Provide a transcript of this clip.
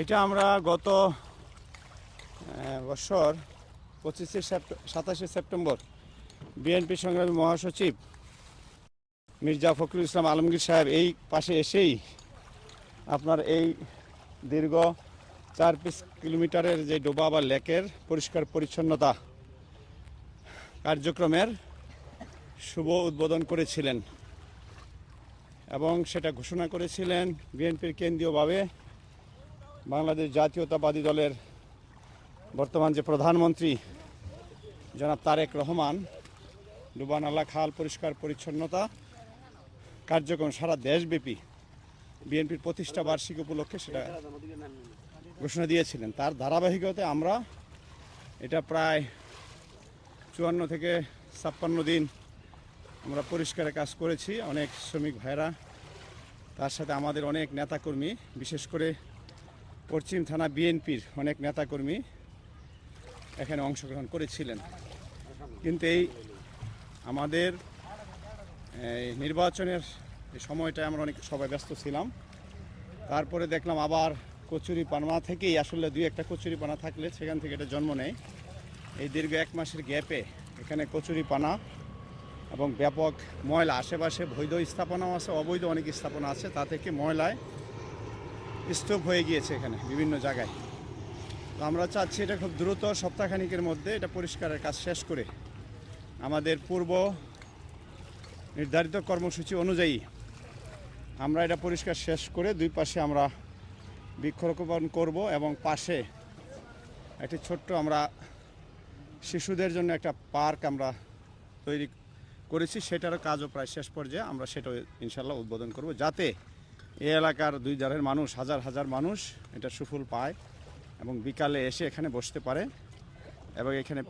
এটা আমরা গত বছর 27শে সেপ্টেম্বর বিএনপি সংগ্রামী মহাসচিব মির্জা ফখরুল ইসলাম আলমগীর সাহেব এই পাশে এসেই আপনার এই দীর্ঘ 4 কিলোমিটারের যে ডোবা বা লেকের পরিষ্কার পরিচ্ছন্নতা কার্যক্রমের শুভ উদ্বোধন করেছিলেন এবং সেটা ঘোষণা করেছিলেন বিএনপির কেন্দ্রীয়ভাবে বাংলাদেশ জাতীয়তাবাদী দলের বর্তমান যে প্রধানমন্ত্রী জনাব তারেক রহমান। ডোবা নালা খাল পরিষ্কার পরিচ্ছন্নতা কার্যক্রম সারা দেশব্যাপী বিএনপির প্রতিষ্ঠা বার্ষিকী উপলক্ষে সেটা ঘোষণা দিয়েছিলেন। তার ধারাবাহিকতায় আমরা এটা প্রায় 54 থেকে 56 দিন আমরা পরিষ্কারের কাজ করেছি। অনেক শ্রমিক ভাইরা, তার সাথে আমাদের অনেক নেতাকর্মী, বিশেষ করে পশ্চিম থানা বিএনপির অনেক নেতাকর্মী এখানে অংশগ্রহণ করেছিলেন। কিন্তু এই আমাদের নির্বাচনের সময়টায় আমরা অনেক সবাই ব্যস্ত ছিলাম। তারপরে দেখলাম আবার কচুরিপানা থেকেই আসলে 2-1টা কচুরিপানা থাকলে সেখান থেকে এটা জন্ম নেয়। এই দীর্ঘ 1 মাসের গ্যাপে এখানে কচুরিপানা এবং ব্যাপক ময়লা, আশেপাশে বৈধ স্থাপনাও আছে, অবৈধ অনেক স্থাপনা আছে, তা থেকে ময়লায় স্তূপ হয়ে গিয়েছে এখানে বিভিন্ন জায়গায়। তো আমরা চাচ্ছি এটা খুব দ্রুত সপ্তাহখানিকের মধ্যে এটা পরিষ্কারের কাজ শেষ করে আমাদের পূর্ব নির্ধারিত কর্মসূচি অনুযায়ী আমরা এটা পরিষ্কার শেষ করে 2 পাশে আমরা বৃক্ষরোপণ করব এবং পাশে একটি ছোট্ট আমরা শিশুদের জন্য একটা পার্ক আমরা তৈরি করেছি, সেটারও কাজও প্রায় শেষ পর্যায়ে। আমরা সেটাও ইনশাল্লাহ উদ্বোধন করব, যাতে এই এলাকার 2 ধারের মানুষ, হাজার হাজার মানুষ এটা সুফল পায় এবং বিকালে এসে এখানে বসতে পারে এবং এখানে